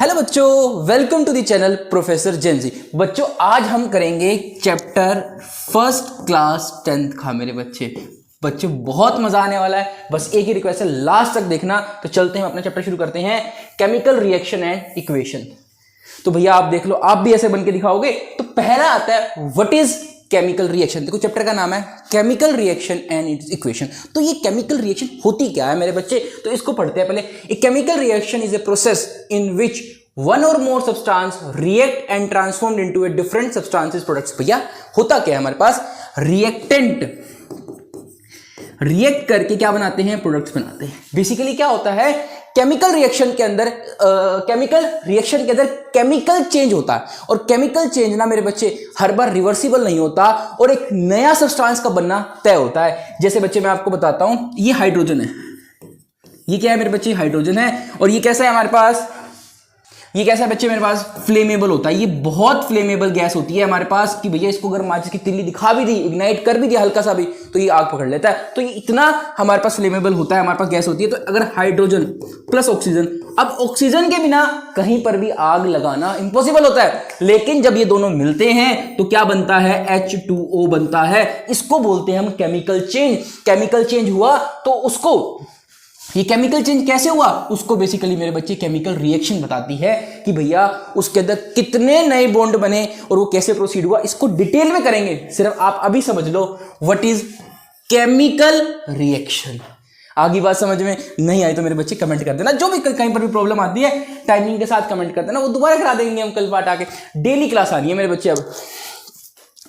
Hello बच्चों, welcome to the channel professor Genzy. बच्चों आज हम करेंगे चैप्टर फर्स्ट क्लास 10th का मेरे बच्चों बहुत मजा आने वाला है। बस एक ही रिक्वेस्ट है, लास्ट तक देखना। तो चलते हैं अपना चैप्टर शुरू करते हैं, केमिकल रिएक्शन एंड इक्वेशन। तो भैया आप देख लो, आप भी ऐसे बन के दिखाओगे। तो पहला आता है व्हाट इज केमिकल रिएक्शन। देखो चैप्टर का नाम है chemical reaction and it's equation. तो ये केमिकल रिएक्शन होती क्या है मेरे बच्चे, तो इसको पढ़ते हैं पहले। A chemical reaction is a process in which one or more substance react and transformed into a different substances products. भैया होता क्या है, हमारे पास रिएक्टेंट रिएक्ट करके क्या बनाते हैं, प्रोडक्ट्स बनाते हैं। बेसिकली क्या होता है, केमिकल रिएक्शन के अंदर केमिकल चेंज होता है। और केमिकल चेंज ना मेरे बच्चे हर बार रिवर्सिबल नहीं होता और एक नया सब्सटेंस का बनना तय होता है। जैसे बच्चे मैं आपको बताता हूं, ये हाइड्रोजन है, ये क्या है मेरे बच्चे, हाइड्रोजन है। और ये कैसा है हमारे पास, ये कैसा है बच्चे मेरे पास, फ्लेमेबल होता है। ये बहुत फ्लेमेबल गैस होती है हमारे पास कि भैया इसको अगर माचिस की तिल्ली दिखा भी दी, इग्नाइट कर भी दिया हल्का सा भी, तो ये आग पकड़ लेता है। तो ये इतना हमारे पास फ्लेमेबल होता है, हमारे पास गैस होती है। तो अगर हाइड्रोजन प्लस ऑक्सीजन, अब ऑक्सीजन के बिना कहीं पर भी आग लगाना इम्पॉसिबल होता है। लेकिन जब ये दोनों मिलते हैं तो क्या बनता है, H2O बनता है। इसको बोलते हैं हम केमिकल चेंज। केमिकल चेंज हुआ तो उसको, ये केमिकल चेंज कैसे हुआ उसको बेसिकली मेरे बच्चे केमिकल रिएक्शन बताती है कि भैया उसके अंदर कितने नए बॉन्ड बने और वो कैसे प्रोसीड हुआ। इसको डिटेल में करेंगे, सिर्फ आप अभी समझ लो व्हाट इज केमिकल रिएक्शन। आगे बात समझ में नहीं आई तो मेरे बच्चे कमेंट कर देना। जो भी कहीं पर भी प्रॉब्लम आती है टाइमिंग के साथ कमेंट कर देना, वो दोबारा करा देंगे हम कल पार्ट आके। डेली क्लास आनी है मेरे बच्चे।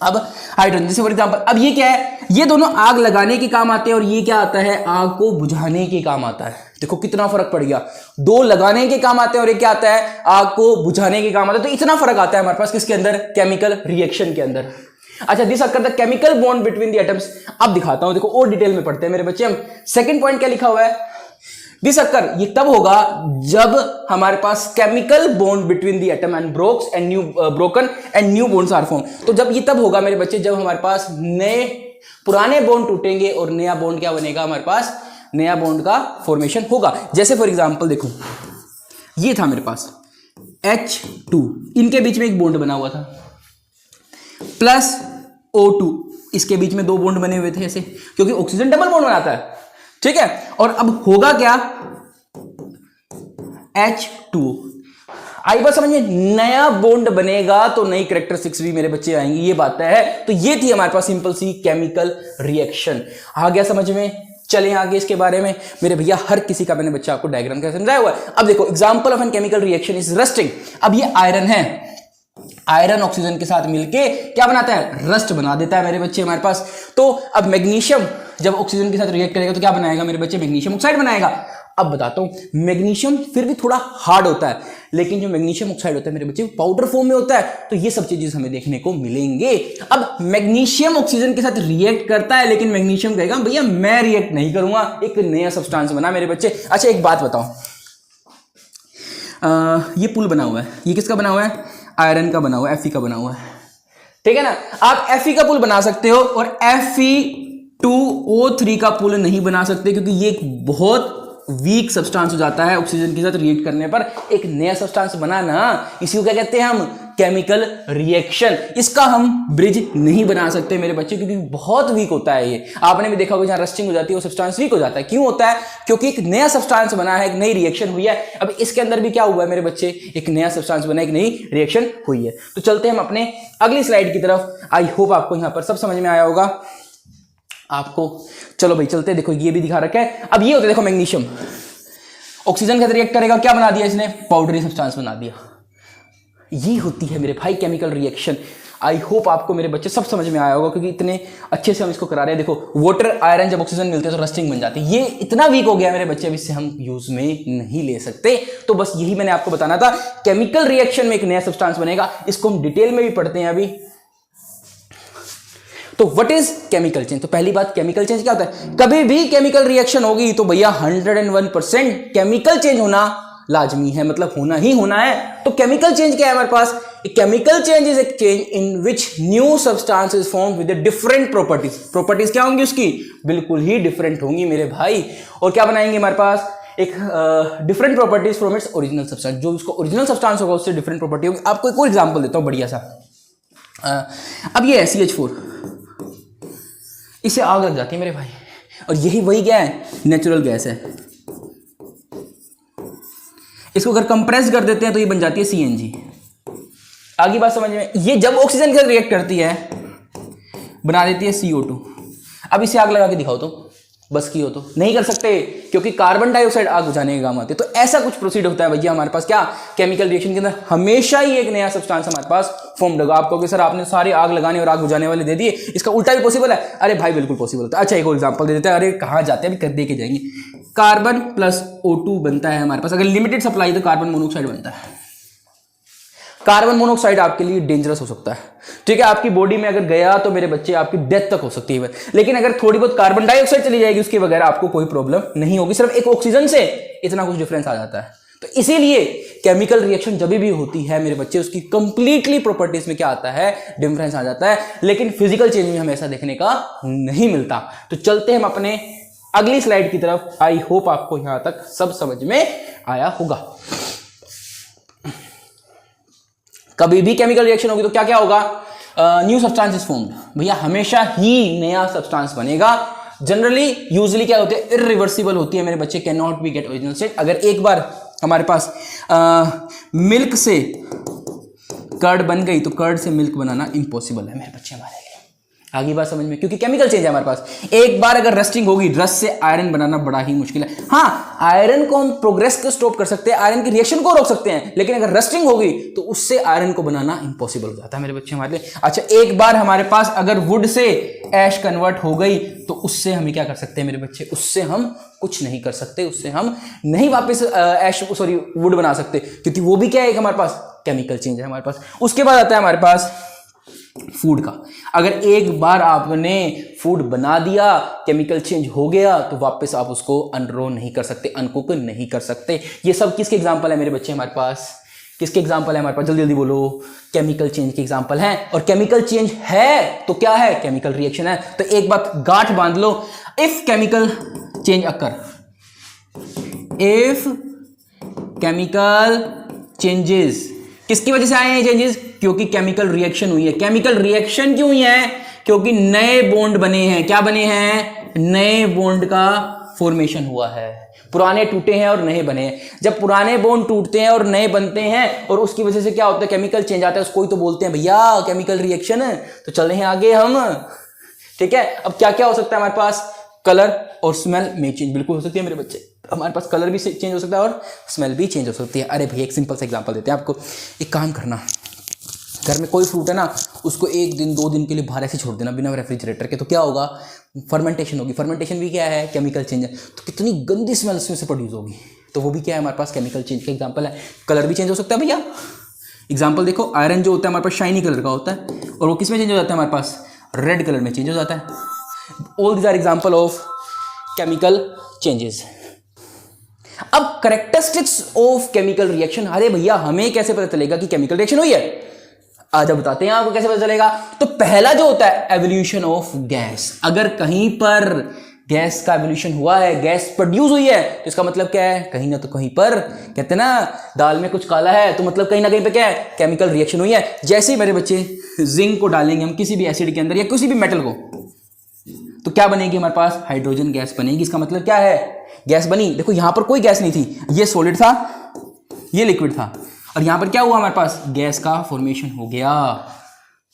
अब हाइड्रोजन जैसे फॉर एग्जांपल, अब ये क्या है, ये दोनों आग लगाने के काम आते हैं और ये क्या आता है, आग को बुझाने के काम आता है। देखो कितना फर्क पड़ गया, दो लगाने के काम आते हैं और ये क्या आता है, आग को बुझाने के काम आता है। तो इतना फर्क आता है हमारे पास किसके अंदर, केमिकल रिएक्शन के अंदर। अच्छा, this occur the chemical bond between the atoms. अब दिखाता हूं, देखो और डिटेल में पढ़ते हैं मेरे बच्चे हम। सेकंड पॉइंट क्या लिखा हुआ है, दिस अकर, ये तब होगा जब हमारे पास chemical bond between the atom and broken and new bonds are form. तो जब ये तब होगा मेरे बच्चे जब हमारे पास नए पुराने बॉन्ड टूटेंगे और नया बॉन्ड क्या बनेगा, हमारे पास नया बॉन्ड का फॉर्मेशन होगा। जैसे फॉर एग्जांपल देखो, ये था मेरे पास H2, इनके बीच में एक बॉन्ड बना हुआ था, प्लस O2, इसके बीच में दो बॉन्ड बने हुए थे ऐसे, क्योंकि ऑक्सीजन डबल बॉन्ड बनाता है, ठीक है। और अब होगा क्या, H2। आई बात समझ में, नया बॉन्ड बनेगा तो नई कैरेक्टरिस्टिक्स भी मेरे बच्चे आएंगी, ये बात है। तो ये थी हमारे पास सिंपल सी केमिकल रिएक्शन। आ गया समझ में, चलें आगे इसके बारे में। मेरे भैया हर किसी का मैंने बच्चा आपको डायग्राम कैसे समझाया हुआ है। अब देखो example of an chemical reaction is rusting. अब ये आयरन है, आयरन ऑक्सीजन के साथ मिलके क्या बनाता है, रस्ट बना देता है मेरे बच्चे हमारे पास। तो अब मैग्नीशियम जब ऑक्सीजन के साथ रिएक्ट करेगा तो क्या बनाएगा मेरे बच्चे, मैग्नीशियम ऑक्साइड बनाएगा। अब बताता हूं, मैग्नीशियम फिर भी थोड़ा हार्ड होता है, लेकिन जो मैग्नीशियम ऑक्साइड होता है मेरे बच्चे पाउडर फॉर्म में होता है। तो ये सब चीजें हमें देखने को मिलेंगे। अब मैग्नीशियम ऑक्सीजन के साथ रिएक्ट करता है, लेकिन मैग्नीशियम कहेगा भैया मैं रिएक्ट नहीं करूंगा, एक नया सब्सटेंस बना मेरे बच्चे। अच्छा एक बात बताओ, ये पुल बना हुआ है, ये किसका बना हुआ है, आयरन का बना हुआ है, Fe का बना हुआ है, ठीक है ना। आप Fe का पुल बना सकते हो और Fe2O3 का पुल नहीं बना सकते, क्योंकि ये एक बहुत वीक सब्सटेंस हो जाता है ऑक्सीजन के साथ रिएक्ट करने पर। एक नया सब्सटेंस बनाना, इसी को क्या कहते हैं हम, केमिकल रिएक्शन। इसका हम ब्रिज नहीं बना सकते मेरे बच्चे, क्योंकि बहुत वीक होता है ये। आपने भी देखा होगा जहां रस्टिंग हो जाती है वो सब्सटेंस वीक हो जाता है। क्यों होता है, क्योंकि एक नया सब्सटेंस बना है, एक नई रिएक्शन हुई है। अब इसके अंदर भी क्या हुआ है मेरे बच्चे, एक नया सब्सटेंस बना है, एक नई रिएक्शन हुई है। तो चलते हैं हम अपने अगली स्लाइड की तरफ। आई होप आपको यहां पर सब समझ में आया होगा आपको। चलो भाई चलते, देखो ये भी दिखा रखा है। अब ये होता है, देखो मैग्नीशियम ऑक्सीजन के साथ रिएक्ट करेगा, क्या बना दिया इसने, पाउडरी सब्सटेंस बना दिया। ये होती है मेरे भाई केमिकल रिएक्शन। आई होप आपको मेरे बच्चे सब समझ में आया होगा, क्योंकि इतने अच्छे से हम इसको करा रहे हैं। देखो वाटर आयरन जब ऑक्सीजन मिलते हैं तो रस्टिंग बन जाती है। ये इतना वीक हो गया मेरे बच्चे, अब इससे हम यूज में नहीं ले सकते। तो बस यही मैंने आपको बताना था, केमिकल रिएक्शन में एक नया सब्सटेंस बनेगा। इसको हम डिटेल में भी पढ़ते हैं अभी। तो व्हाट इज केमिकल चेंज, तो पहली बात केमिकल चेंज क्या होता है, कभी भी केमिकल रिएक्शन होगी तो भैया 101% केमिकल चेंज होना लाजमी है, मतलब होना ही होना है। तो केमिकल चेंज क्या है हमारे पास, chemical change is a change in which new substance is form with different properties. Properties क्या होंगी उसकी, बिल्कुल ही डिफरेंट होंगी मेरे भाई। और क्या बनाएंगे हमारे पास, एक different properties from its original substance, जो उसको ओरिजिनल सब्सटेंस होगा उससे डिफरेंट प्रॉपर्टी होगी। आपको एक और एग्जांपल देता हूं बढ़िया सा। अब ये है CH4, इसे आग लग जाती है मेरे भाई, और यही वही क्या है, नेचुरल गैस है। इसको अगर कंप्रेस कर देते हैं तो ये बन जाती है CNG। आगे बात समझ में, ये जब ऑक्सीजन के साथ रिएक्ट करती है बना देती है CO2। अब इसे आग लगा के दिखाओ तो, बस की हो तो नहीं कर सकते, क्योंकि कार्बन डाइऑक्साइड आग बुझाने के काम आती है। तो ऐसा कुछ प्रोसीड होता है भैया हमारे पास, क्या केमिकल रिएक्शन के अंदर हमेशा ही एक नया सब्सटेंस हमारे पास फॉर्म होगा। आप कहोगे सर आपने सारे आग लगाने और आग बुझाने वाले दे दिए, इसका उल्टा भी पॉसिबल है। अरे भाई बिल्कुल पॉसिबल होता है। अच्छा एक और एग्जांपल दे देते हैं। अरे कहाँ जाते हैं, अभी कर दे के जाएंगे। कार्बन प्लस O2 बनता है हमारे पास, अगर लिमिटेड सप्लाई तो कार्बन मोनोऑक्साइड बनता है। कार्बन मोनोऑक्साइड आपके लिए डेंजरस हो सकता है, ठीक है, आपकी बॉडी में अगर गया तो मेरे बच्चे आपकी डेथ तक हो सकती है। लेकिन अगर थोड़ी बहुत कार्बन डाइऑक्साइड चली जाएगी उसके बगैर आपको कोई प्रॉब्लम नहीं होगी। सिर्फ एक ऑक्सीजन से इतना कुछ डिफरेंस आ जाता है। तो इसीलिए केमिकल रिएक्शन जब भी होती है मेरे बच्चे, उसकी कंप्लीटली प्रॉपर्टीज में क्या आता है, डिफरेंस आ जाता है। लेकिन फिजिकल चेंज में हमें ऐसा देखने का नहीं मिलता। तो चलते हम अपने अगली स्लाइड की तरफ। आई होप आपको यहां तक सब समझ में आया होगा। कभी भी केमिकल रिएक्शन होगी तो क्या क्या होगा, न्यू सब्सटेंस इज फॉर्म्ड। भैया हमेशा ही नया सब्सटेंस बनेगा। जनरली यूजुअली क्या होते हैं, इरिवर्सिबल होती है मेरे बच्चे, can not be get original state. अगर एक बार हमारे पास मिल्क से कर्ड बन गई तो कर्ड से मिल्क बनाना इम्पॉसिबल है मेरे बच्चे हमारे लिए। आगे बात समझ में, क्योंकि केमिकल चेंज है हमारे पास। एक बार अगर रस्टिंग होगी, रस्ट से आयरन बनाना बड़ा ही मुश्किल है। हाँ, आयरन को हम प्रोग्रेस को स्टॉप कर सकते हैं, आयरन की रिएक्शन को रोक सकते हैं, लेकिन अगर रस्टिंग होगी तो उससे आयरन को बनाना इम्पॉसिबल हो जाता है मेरे बच्चे हमारे लिए। अच्छा एक बार हमारे पास अगर वुड से ऐश कन्वर्ट हो गई तो उससे हम क्या कर सकते हैं मेरे बच्चे, उससे हम कुछ नहीं कर सकते, उससे हम नहीं वापस वुड बना सकते, क्योंकि वो भी क्या है, हमारे पास केमिकल चेंज है हमारे पास। उसके बाद आता है हमारे पास फूड का। अगर एक बार आपने फूड बना दिया, केमिकल चेंज हो गया, तो वापस आप उसको अनरो नहीं कर सकते, अनकुक नहीं कर सकते। ये सब किसके एग्जांपल है मेरे बच्चे हमारे पास, किसके एग्जांपल है हमारे पास, जल्दी जल्दी बोलो। केमिकल चेंज के एग्जांपल हैं। और केमिकल चेंज है तो क्या है, केमिकल रिएक्शन है। तो एक बात गांठ बांध लो, if chemical change occur, if chemical changes, किसकी वजह से आए हैं चेंजेस, क्योंकि केमिकल रिएक्शन हुई है। केमिकल रिएक्शन क्यों हुई है, क्योंकि नए बॉन्ड बने हैं। क्या बने हैं, नए बॉन्ड का फॉर्मेशन हुआ है। पुराने टूटे हैं और नए बने हैं। जब पुराने बॉन्ड टूटते हैं और नए बनते हैं और उसकी वजह से क्या होता है, केमिकल चेंज आता है, उसको ही तो बोलते हैं भैया केमिकल रिएक्शन। तो चल रहे हैं आगे हम, ठीक है। अब क्या क्या हो सकता है हमारे पास, कलर और स्मेल में चेंज बिल्कुल हो सकती है मेरे बच्चे। हमारे पास कलर भी चेंज हो सकता है और स्मेल भी चेंज हो सकती है। अरे भैया एक सिंपल सा एग्जांपल देते हैं आपको। एक काम करना, घर में कोई फ्रूट है ना, उसको एक दिन 2 दिन के लिए बाहर ऐसे छोड़ देना बिना रेफ्रिजरेटर के, तो क्या होगा, फर्मेंटेशन होगी। फर्मेंटेशन भी क्या है, केमिकल चेंज है। तो कितनी गंदी स्मेल उसमें से प्रोड्यूस होगी। तो वो भी क्या है हमारे पास, केमिकल चेंज का एग्जांपल है। कलर भी चेंज हो सकता है भैया। एग्जांपल देखो, आयरन जो होता है हमारे पास शाइनी कलर का होता है, और वो किस में चेंज हो जाता है हमारे पास, रेड कलर में चेंज हो जाता है। All these are example of chemical changes. अब कैरेक्टरिस्टिक्स ऑफ केमिकल रिएक्शन, अरे भैया हमें कैसे पता चलेगा कि केमिकल रिएक्शन हुई है, आज बताते हैं आपको कैसे पता चलेगा। तो पहला जो होता है, एवोल्यूशन ऑफ गैस। अगर कहीं पर गैस का एवोल्यूशन हुआ है, गैस प्रोड्यूस हुई है, तो इसका मतलब क्या है, कहीं ना तो कहीं पर, कहते हैं ना दाल में कुछ काला है, तो मतलब कहीं ना कहीं पे क्या है, केमिकल रिएक्शन हुई है। जैसे मेरे बच्चे जिंक को डालेंगे हम किसी भी एसिड के अंदर या किसी भी मेटल को, तो क्या बनेगी हमारे पास, हाइड्रोजन गैस बनेगी। इसका मतलब क्या है, गैस बनी। देखो यहां पर कोई गैस नहीं थी, ये सॉलिड था, ये लिक्विड था, और यहां पर क्या हुआ हमारे पास, गैस का फॉर्मेशन हो गया।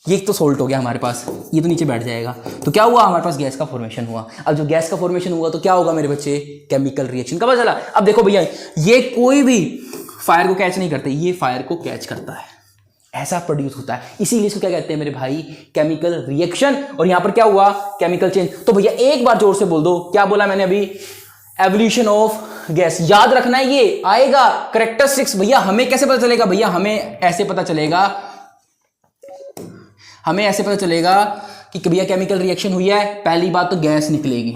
ये तो सोल्ट हो गया हमारे पास, ये तो नीचे बैठ जाएगा। तो क्या हुआ हमारे पास, गैस का फॉर्मेशन हुआ। अब जो गैस का फॉर्मेशन हुआ तो क्या होगा मेरे बच्चे, केमिकल रिएक्शन का पता चला। अब देखो भैया, ये कोई भी फायर को कैच नहीं करते, ये फायर को कैच करता है, ऐसा प्रोड्यूस होता है। इसीलिए इसको क्या कहते हैं मेरे भाई, केमिकल रिएक्शन। और यहां पर क्या हुआ, केमिकल चेंज। तो भैया एक बार जोर से बोल दो, क्या बोला मैंने अभी, एवोल्यूशन ऑफ गैस। याद रखना है ये आएगा। कैरेक्टरिस्टिक्स, भैया हमें कैसे पता चलेगा, भैया हमें ऐसे पता चलेगा, हमें ऐसे पता चलेगा कि भैया केमिकल रिएक्शन हुई है, पहली बात तो गैस निकलेगी,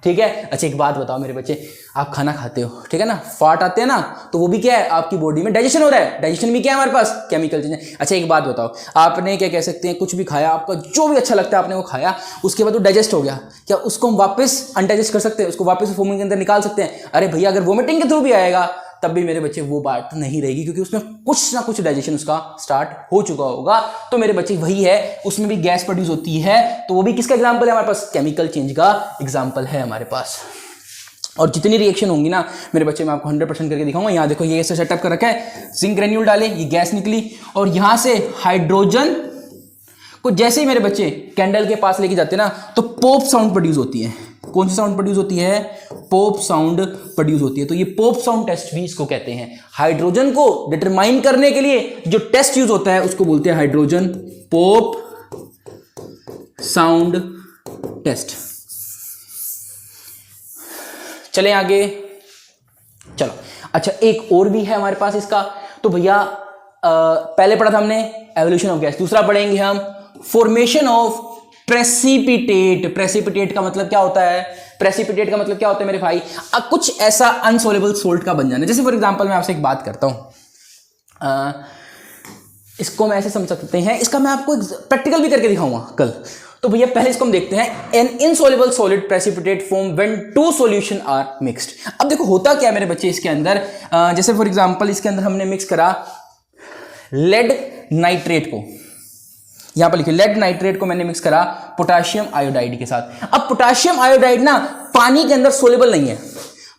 ठीक है। अच्छा एक बात बताओ मेरे बच्चे, आप खाना खाते हो, ठीक है ना, फाट आते हैं ना, तो वो भी क्या है, आपकी बॉडी में डाइजेशन हो रहा है। डाइजेशन भी क्या है हमारे पास, केमिकल चेंज। अच्छा एक बात बताओ, आपने क्या कह सकते हैं, कुछ भी खाया, आपका जो भी अच्छा लगता है आपने वो खाया, उसके बाद वो डाइजेस्ट हो गया, क्या उसको हम वापस अनडाइजेस्ट कर सकते हैं, उसको वापस वोमिटिंग के अंदर निकाल सकते हैं? अरे भैया अगर वोमिटिंग के थ्रू भी आएगा तब भी मेरे बच्चे वो बात नहीं रहेगी, क्योंकि उसमें कुछ ना कुछ डाइजेशन उसका स्टार्ट हो चुका होगा। तो मेरे बच्चे वही है, उसमें भी गैस प्रोड्यूस होती है, तो वो भी किसका एग्जांपल है हमारे पास, केमिकल चेंज का एग्जांपल है हमारे पास। और जितनी रिएक्शन होंगी ना मेरे बच्चे, मैं आपको 100% करके दिखाऊंगा। यहाँ देखो ये ऐसे सेटअप कर रखा है, जिंक ग्रेन्यूल डाले, ये गैस निकली, और यहाँ से हाइड्रोजन को जैसे ही मेरे बच्चे कैंडल के पास लेके जाते हैं ना, तो पॉप साउंड प्रोड्यूस होती है। कौन सी साउंड प्रोड्यूस होती है, पॉप साउंड प्रोड्यूस होती है। तो ये पॉप साउंड टेस्ट भी इसको कहते हैं। हाइड्रोजन को डिटरमाइन करने के लिए जो टेस्ट यूज होता है उसको बोलते हैं हाइड्रोजन पॉप साउंड टेस्ट। चले आगे, चलो। अच्छा एक और भी है हमारे पास इसका, तो भैया पहले पढ़ा था हमने एवोल्यूशन ऑफ गैस, दूसरा पढ़ेंगे हम फॉर्मेशन ऑफ प्रेसिपिटेट। प्रेसिपिटेट का मतलब क्या होता है, प्रेसिपिटेट का मतलब क्या होता है मेरे भाई, कुछ ऐसा अनसोलेबल सोल्ट का बन जाना। जैसे फॉर एग्जांपल मैं आपसे एक बात करता हूं, इसको मैं ऐसे समझ सकते हैं, इसका मैं आपको प्रैक्टिकल भी करके दिखाऊंगा कल। तो भैया पहले इसको हम देखते हैं, an insoluble solid precipitate form when two solution are mixed. अब देखो होता क्या है मेरे बच्चे इसके अंदर, जैसे फॉर एग्जांपल इसके अंदर हमने मिक्स करा लेड नाइट्रेट को, यहां पर लिखिए लेड नाइट्रेट को मैंने मिक्स करा पोटेशियम आयोडाइड के साथ। अब पोटेशियम आयोडाइड ना पानी के अंदर सोल्युबल नहीं है,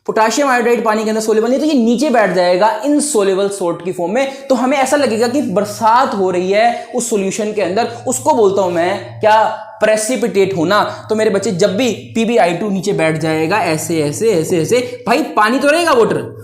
पोटेशियम आयोडाइड पानी के अंदर सोल्युबल नहीं, तो ये नीचे बैठ जाएगा इनसोल्युबल सॉल्ट की फॉर्म में। तो हमें ऐसा लगेगा कि बरसात हो रही है उस सॉल्यूशन के अंदर, उसको बोलता हूं मैं क्या, प्रेसिपिटेट होना। तो मेरे बच्चे जब भी PbI2 नीचे बैठ जाएगा ऐसे ऐसे ऐसे ऐसे, भाई पानी तो रहेगा वाटर।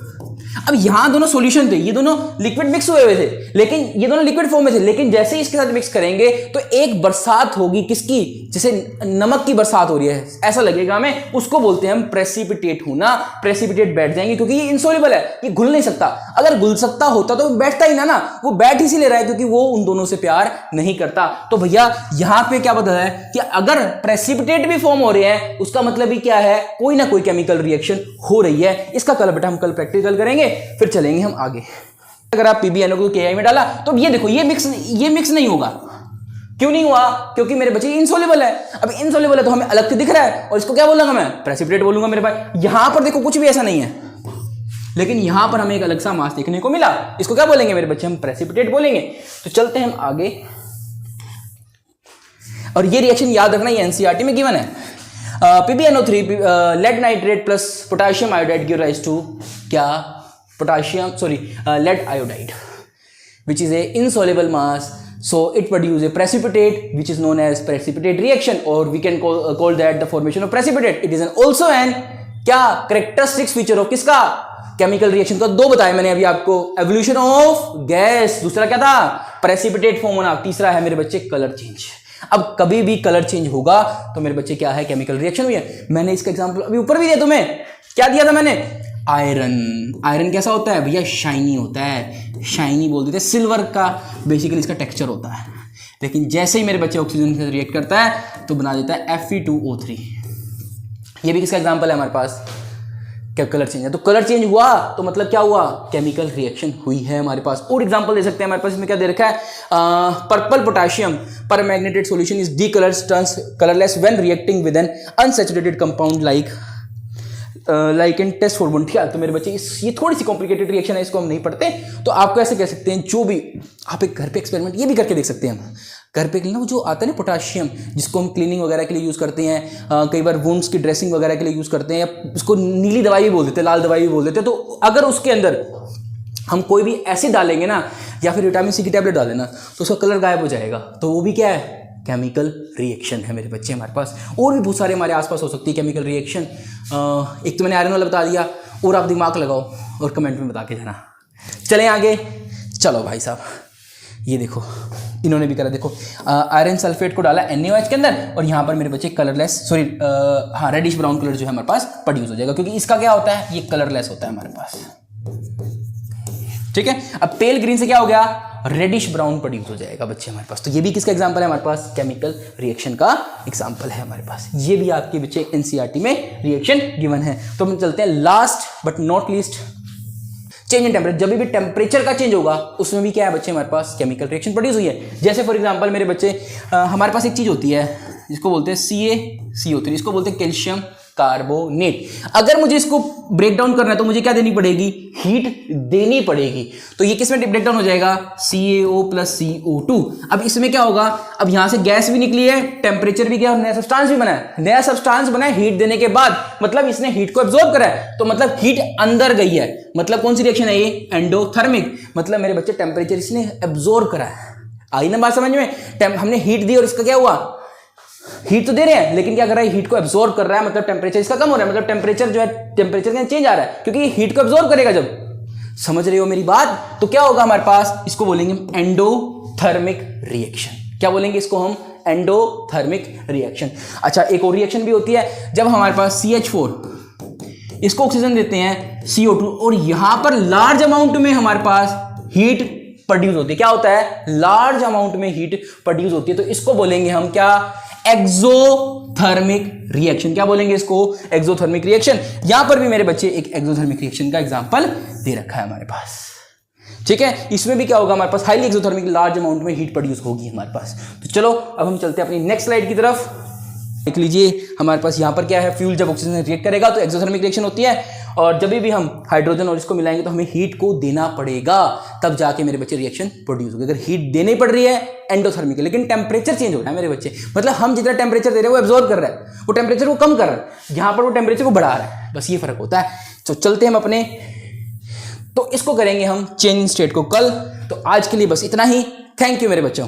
अब यहां दोनों सॉल्यूशन थे, ये दोनों लिक्विड मिक्स हुए हुए थे, लेकिन ये दोनों लिक्विड फॉर्म में थे, लेकिन जैसे ही इसके साथ मिक्स करेंगे तो एक बरसात होगी किसकी, जैसे नमक की बरसात हो रही है ऐसा लगेगा हमें, उसको बोलते हैं हम प्रेसिपिटेट होना। प्रेसिपिटेट बैठ जाएंगे क्योंकि ये इनसोल्युबल है, ये घुल नहीं सकता। अगर घुल सकता होता तो बैठता ही ना, वो बैठ इसीलिए रहा है क्योंकि वो उन दोनों से प्यार नहीं करता। तो भैया यहां पे क्या बता है कि अगर प्रेसिपिटेट भी फॉर्म हो रहे हैं, उसका मतलब भी क्या है, कोई ना कोई केमिकल रिएक्शन हो रही है। इसका कल बेटा हम कल प्रैक्टिकल करेंगे, फिर चलेंगे हम आगे। अगर आप PbNO को KI में डाला तो ये देखो ये मिक्स नहीं होगा। क्यों नहीं हुआ, क्योंकि मेरे बच्चे इनसोल्युबल है। अब इनसोल्युबल है तो हमें अलग से दिख रहा है, और इसको क्या बोलूंगा मैं, प्रेसिपिटेट बोलूंगा मेरे भाई। यहां पर देखो कुछ भी ऐसा नहीं है, लेकिन यहां पर हमें एक अलग सा मास देखने को मिला, इसको क्या बोलेंगे मेरे बच्चे, हम प्रेसिपिटेट बोलेंगे। तो चलते हैं हम आगे, और ये रिएक्शन याद रखना, ये NCERT में गिवन है। PbNO3 lead nitrate plus potassium iodide give rise to क्या, lead iodide, which is a insoluble mass, so it produces a precipitate which is known as precipitate reaction, or we can call that the formation of precipitate. It is also an क्या characteristics feature of किसका, chemical reaction का। दो बताए मैंने अभी आपको, evolution of gas, दूसरा क्या था, प्रेसिपिटेट फॉर्म होना, तीसरा है मेरे बच्चे कलर चेंज। अब कभी भी कलर चेंज होगा तो मेरे बच्चे क्या है, केमिकल रिएक्शन हुई है। मैंने इसका एग्जांपल अभी ऊपर भी दिया तुम्हें, क्या दिया था मैंने, आयरन कैसा होता है भैया, शाइनी होता है, शाइनी बोल देते हैं, सिल्वर का बेसिकली इसका टेक्सचर होता है, लेकिन जैसे ही मेरे बच्चे ऑक्सीजन से रिएक्ट करता है तो बना देता है Fe2O3। ये भी किसका एग्जांपल है हमारे पास, क्या कलर चेंज है। तो कलर चेंज हुआ तो मतलब क्या हुआ, केमिकल रिएक्शन हुई है हमारे पास। और एग्जांपल दे सकते हैं हमारे पास, इसमें क्या दे रखा है, purple potassium permanganate solution is decoloured turns colourless when reacting with an unsaturated compound like in test formula. ठीक है, तो मेरे बच्चे ये थोड़ी सी कॉम्प्लिकेटेड रिएक्शन है, इसको हम नहीं पढ़ते, तो आपको ऐसे कह सकते हैं, जो भी आप एक घर पे एक्सपेरिमेंट ये भी करके देख सकते हैं। हम घर पे ना वो जो आता है ना पोटेशियम, जिसको हम क्लीनिंग वगैरह के लिए यूज़ करते हैं, कई बार वुंड्स की ड्रेसिंग वगैरह के लिए यूज़ करते हैं, या उसको नीली दवाई भी बोल देते हैं, लाल दवाई भी बोल देते हैं। तो अगर उसके अंदर हम कोई भी एसिड डालेंगे ना, या फिर विटामिन C की टैबलेट डालें ना, तो उसका कलर गायब हो जाएगा। तो वो भी क्या है, केमिकल रिएक्शन है मेरे बच्चे हमारे पास। और भी बहुत सारे हमारे आसपास हो सकती है केमिकल रिएक्शन। एक तो मैंने आयरन वाला बता दिया, और आप दिमाग लगाओ और कमेंट में बता के जाना। चलें आगे, चलो भाई साहब, ये देखो इन्होंने भी करा, देखो आयरन सल्फेट को डाला NaOH के अंदर, और यहाँ पर मेरे बच्चे कलरलेस रेडिश ब्राउन कलर जो है हमारे पास प्रोड्यूस हो जाएगा, क्योंकि इसका क्या होता है, ये कलरलेस होता है हमारे पास। ठीक है, अब पेल ग्रीन से क्या हो गया, रेडिश ब्राउन प्रोड्यूस हो जाएगा बच्चे हमारे पास। तो ये भी किसका एग्जांपल है हमारे पास, केमिकल रिएक्शन का एग्जांपल है हमारे पास। ये भी आपके बच्चे एनसीईआरटी में रिएक्शन गिवन है। तो हम चलते हैं last but not least, change in temperature. जब भी टेम्परेचर का चेंज होगा उसमें भी क्या है बच्चे हमारे पास, केमिकल रिएक्शन प्रोड्यूस हुई है। जैसे फॉर एग्जांपल मेरे बच्चे हमारे पास एक चीज होती है जिसको बोलते हैं CaCO3, इसको बोलते हैं कैल्शियम कार्बोनेट। अगर मुझे इसको ब्रेक डाउन करना है तो मुझे क्या देनी पड़ेगी, हीट देनी पड़ेगी। तो ये किस में ब्रेक डाउन हो जाएगा, CaO + CO2। अब इसमें क्या होगा, अब यहां से गैस भी निकली है, टेम्परेचर भी गया, नया सब्सटेंस भी बना है। नया सब्सटेंस बना है हीट देने के बाद, मतलब इसने हीट को एब्जॉर्ब करा है, तो मतलब हीट अंदर गई है। मतलब कौन सी रिएक्शन है ये, एंडोथर्मिक। मतलब मेरे बच्चे टेम्परेचर इसने एब्जॉर्ब करा है। आई ना बात समझ में, हमने हीट दी और इसका क्या हुआ, हीट तो दे रहे हैं लेकिन क्या कर रहा है, हीट को एब्जॉर्ब कर रहा है। मतलब टेम्परेचर इसका कम हो रहा है, मतलब टेम्परेचर जो है, टेम्परेचर का चेंज आ रहा है क्योंकि ये हीट को एब्जॉर्ब करेगा जब। समझ रहे हो मेरी बात। तो क्या होगा हमारे पास, इसको बोलेंगे एंडोथर्मिक रिएक्शन। क्या बोलेंगे इसको हम, एंडोथर्मिक रिएक्शन। अच्छा, एक और रिएक्शन भी होती है जब हमारे पास CH4, इसको ऑक्सीजन देते हैं CO2, और यहां पर लार्ज अमाउंट में हमारे पास हीट प्रोड्यूस होती है। क्या होता है, लार्ज अमाउंट में हीट प्रोड्यूस होती है। तो इसको बोलेंगे हम क्या, एक्सोथर्मिक रिएक्शन। क्या बोलेंगे इसको, एक्सोथर्मिक रिएक्शन। यहां पर भी मेरे बच्चे एक एक्सोथर्मिक रिएक्शन का एग्जांपल दे रखा है हमारे पास। ठीक है, इसमें भी क्या होगा हमारे पास, हाईली एक्सोथर्मिक, लार्ज अमाउंट में हीट प्रोड्यूस होगी हमारे पास। तो चलो अब हम चलते हैं अपनी नेक्स्ट स्लाइड की तरफ। देख लीजिए हमारे पास यहाँ पर क्या है, फ्यूल जब ऑक्सीजन रिएक्ट करेगा तो एक्सोथर्मिक रिएक्शन होती है, और जब भी हम हाइड्रोजन और इसको मिलाएंगे तो हमें हीट को देना पड़ेगा, तब जाके मेरे बच्चे रिएक्शन प्रोड्यूस होगी। अगर हीट देनी पड़ रही है एंडोथर्मिक है, लेकिन टेम्परेचर चेंज हो रहा है मेरे बच्चे, मतलब हम जितना टेम्परेचर दे रहे हैं वो एब्जॉर्ब कर रहा है, वो टेम्परेचर को कम कर रहा है, यहाँ पर वो टेम्परेचर को बढ़ा रहा है। बस ये फर्क होता है। तो चलते हम अपने, तो इसको करेंगे हम चेंज इन स्टेट को कल। तो आज के लिए बस इतना ही। थैंक यू मेरे बच्चों।